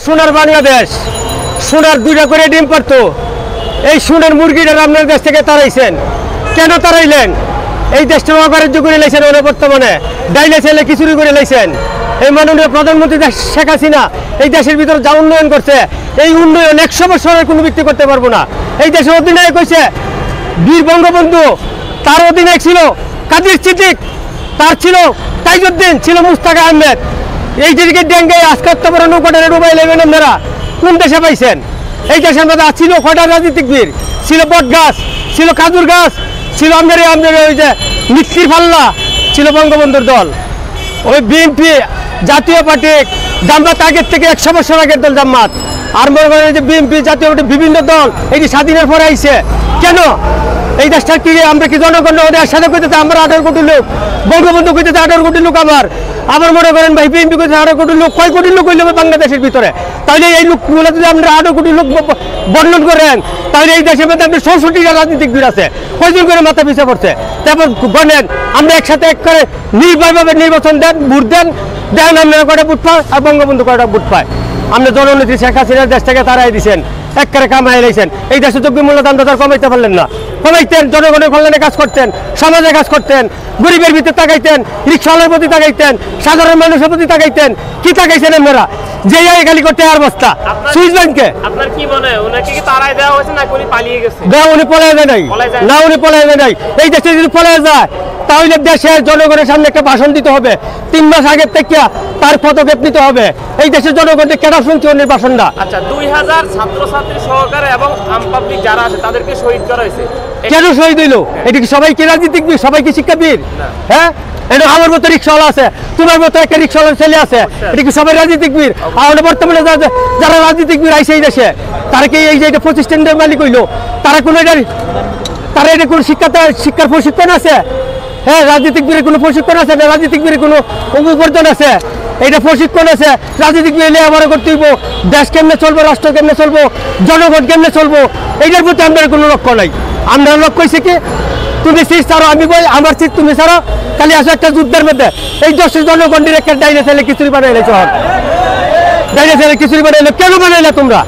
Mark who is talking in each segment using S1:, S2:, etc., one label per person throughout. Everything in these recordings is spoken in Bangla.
S1: সোনার বাংলাদেশ, সোনার 2টা করে ডিম পারতো। এই সোনার মুরগিটা আপনার দেশ থেকে তাড়াইছেন। কেন তাড়াইলেন? এই দেশটা অকার্য করে লাইছেন, ওরা বর্তমানে ডাইলে ছেলে খিচুড়ি করে লাইছেন। এই মাননীয় প্রধানমন্ত্রী শেখ হাসিনা এই দেশের ভিতরে যা উন্নয়ন করছে, এই উন্নয়ন 100 বছরের কোনো ব্যক্তি করতে পারবো না। এই দেশের অধিনায়ক হয়েছে বীর বঙ্গবন্ধু, তার অধিনায়ক ছিল কাদের সিদ্দিক, তার ছিল তাইজউদ্দিন, ছিল মুস্তাক আহমেদ। এই দিকে ডেঙ্গে আজকে এত বড় নৌকাটা ডুবাই নেবেন আপনারা কোন দেশে পাইছেন? এই দেশের মধ্যে ছিল কটা রাজনীতিক বীর, ছিল বট গাছ, ছিল খাজুর গাছ, ছিল আমাদের ওই যে মিষ্টির পাল্লা, ছিল বঙ্গবন্ধুর দল। ওই বিএনপি জাতীয় পার্টি জামাত আগের থেকে 100 বছর আগের দল জামাত। আর মনে করেন যে বিএনপি জাতীয় পার্টি বিভিন্ন দল এটি স্বাধীনের পরে আইছে। কেন এই দেশটার কি আমরা কি জনগণ ওদের সাথে করতে? আমরা 18 কোটি লোক, বঙ্গবন্ধু করতে 18 কোটি লোক। আবার মনে করেন ভাই বিএনপি করতে 18 কোটি লোক, কয় কোটি লোক হইল বাংলাদেশের ভিতরে? তাহলে এই লোকগুলো যদি আমরা 18 কোটি লোক বর্ণন করেন, তাহলে এই দেশের মধ্যে আপনি 64টা রাজনীতিক বীর আছে, কয়জন করে মাথা পিছা পড়ছে? তারপর বলেন আমরা একসাথে এক করে নির্ভয়ভাবে নির্বাচন দেন, ভোট দেন, দেন আমরা কয়টা ভোট পাই আর বঙ্গবন্ধু কয়টা ভোট পায়? আপনি জননেত্রী শেখ হাসিনার দেশ থেকে তারাই দিচ্ছেন, এক করে কামাই লাইছেন। এই দেশে যোগ্য মূল্যদান তো কমাইতে পারলেন না। কমাইতেন, জনগণের কল্যাণে কাজ করতেন, সমাজে কাজ করতেন, গরিবের ভিতরে তাকাইতেন, রিক্সাওয়ালার প্রতি তাকাইতেন, সাধারণ মানুষের প্রতি তাকাইতেন। কি তাকাইছেন আপনারা? যে খালি করতে আর বস্তা সুইস ব্যাংকে।
S2: আপনার কি মনে হয় ওনাকে কি তাড়াই দেওয়া হয়েছে না উনি পালিয়ে গেছে?
S1: না, উনি পলায় যায় নাই, না উনি পলায় যায় নাই। এই দেশে যদি পলায় যায় তাহলে দেশের জনগণের সামনে একটা ভাষণ দিতে হবে, 3 মাস আগের থেকে তার পদক্ষেপ নিতে হবে। এই দেশের জনগণকে কেন শুনছে ওর ভাষণটা?
S2: আচ্ছা, 2000 ছাত্রছাত্রী সহকারে এবং আম পাবলিক যারা আছে তাদেরকে শহীদ করা হয়েছে।
S1: কেন শহীদ হইল? এটা কি সবাই কি রাজনীতিবিদ, সবাই কি শিক্ষাবিদ? হ্যাঁ, এটা আমার মতো রিক্সাওয়ালা আছে, তোমার মতো একটা রিক্সাওয়ালার ছেলে আছে, এটা কি সবাই রাজনীতিবিদ? আর বর্তমানে যারা রাজনীতিবিদ আইসে এই দেশে, তারা কি এই যে এটা প্রতিষ্ঠানের মালিক হইলো? তারা কোনো তারা এটা কোনো শিক্ষার প্রশিক্ষণ আছে? হ্যাঁ, রাজনীতিবিদের কোনো প্রশিক্ষণ আছে না? রাজনীতিবিদের কোনো উপার্জন আছে? এটা প্রশিক্ষণ আছে। রাজনীতিবিদ লেখাপড়া করতে হইব, দেশ কেমনে চলবো, রাষ্ট্র কেমনে চলবো, জনগণ কেমনে চলবো, এইটার প্রতি আমাদের কোনো লক্ষ্য নাই। আমরা লক্ষ্য হয়েছে কি তুমি সিট ছাড়ো, আমি বই আমার সিট তুমি ছাড়ো, খালি আসো একটা যুদ্ধের মধ্যে। এই দেশের জনগণের একটা ডাইনে ছেলে খিচুড়ি বানাইলে চল, ডাইনে ছেলে খিচুড়ি বানাইলে কেন বানাইলা তোমরা?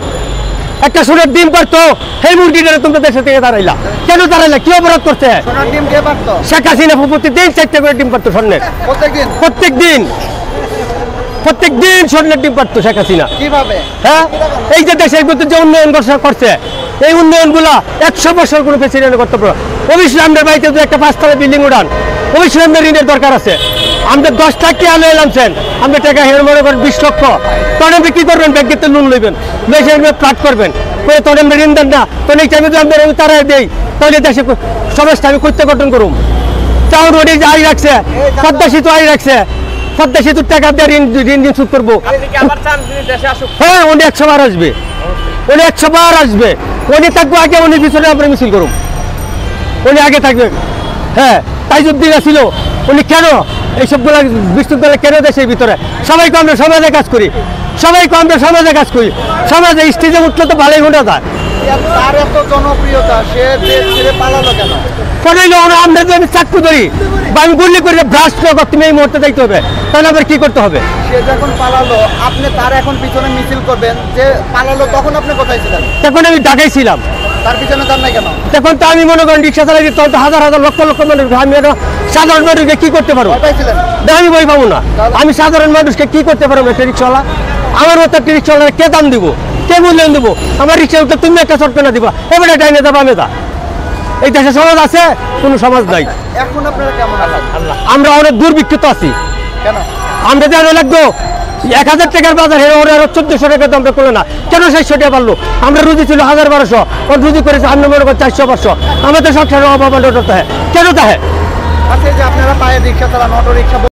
S1: একটা সোনার ডিম পারতো, সেই মুরগিটা তোমরা দেশে থেকে দাঁড়াইলা কেন? দাঁড়াইলা কি অপরাধ করছে? শেখ হাসিনা প্রতিদিন 4টা করে ডিম পারতো স্বর্ণের, প্রত্যেক দিন স্বর্ণের ডিম পারতো শেখ হাসিনা। হ্যাঁ, এই যে দেশের ভিতরে যে উন্নয়ন করছে, এই উন্নয়নগুলা 100 বছর কোনো প্রেসিডেন্ট করতে পারো। অবশ্যই আমাদের বাড়িতে যদি একটা 5তলা বিল্ডিং উঠান, অবশ্যই আমাদের ঋণের দরকার আছে। আমাদের 10 টাকা আলো এলামছেন, আমাদের টাকা হের মনে করেন 20 লক্ষ, তখন আপনি কি করবেন? ব্যাংকেতে লোন লইবেন, দেশে ফ্লাট করবেন, করে তখন আমরা ঋণ দেন না। তখন এই টাইমে যদি আমরা তারাই দেই, তাহলে দেশে সমাজটা আমি করতে গঠন করুম। চাউল রোডে আই রাখছে, পদ্মা সেতু আই রাখছে, পদ্মা সেতুর টাকা দিয়ে ঋণ শোধ করবো। হ্যাঁ, উনি 100 বার আসবে, উনি 100 বার আসবে। উনি থাকবো আগে, উনি পিছনে আমরা মিছিল করুন, উনি আগে থাকবে। হ্যাঁ, তাইজউদ্দিন ছিল, উনি কেন এইসবগুলো বিশৃঙ্খলা কেন দেশের ভিতরে? সবাইকে আমরা সমাজে কাজ করি, সবাইকে আমরা সমাজে কাজ করি, সমাজে স্টেজে উঠলে তো ভালোই ঘটে যায়।
S3: তার এত জনপ্রিয়তা, সে দেশ ছেড়ে পালালো কেন?
S1: আমরা যদি আমি চাকু ধরি বা আমি গুলি করি, ব্রাশ করো, তুমি এই মুহূর্তে যাইতে হবে, তাহলে আবার কি করতে হবে?
S3: সে যখন পালালো, আপনি তার এখন পিছনে মিছিল করবেন, যে পালালো তখন আপনি কোথায় ছিলেন?
S1: তখন আমি ঢাকায় ছিলাম।
S3: তার পিছনে যান না কেন?
S1: তখন তো আমি মনে করেন রিক্সা চালাই, তখন তো হাজার হাজার লক্ষ লক্ষ মানুষ, আমি সাধারণ মানুষকে কি করতে পারবো? আমি বই পাবো না। আমি সাধারণ মানুষকে কি করতে পারবো? একটা রিক্সাওয়ালা, আমার মতো একটা রিক্সাওয়ালা কে দাম দিব, কে মূল্যায়ন দেবো? আমার রিক্সা উঠলে তুমি একটা চটকানা দিবা, এবারে ডাইনে যাবো আমি তা। এই দেশে সমাজ আছে? কোনো সমাজ নাই।
S3: এখন আপনারা কেমন আছেন?
S1: আমরা অনেক দুর্ভিক্ষিত আছি।
S3: কেন?
S1: আমরা জানো লাগতো 1000 টাকার বাজার, ওরা 1400 টাকা দাম করলো না কেন? 600 টাকা পারলো। আমরা রুজি ছিল 1000-1200, ওর রুজি করেছে আমরা মনে করি 400-500। আমাদের সংসারের অভাব কেন তাহে?
S3: আচ্ছা, যে আপনারা পায়ে রিক্সা চালান, অটো রিক্সা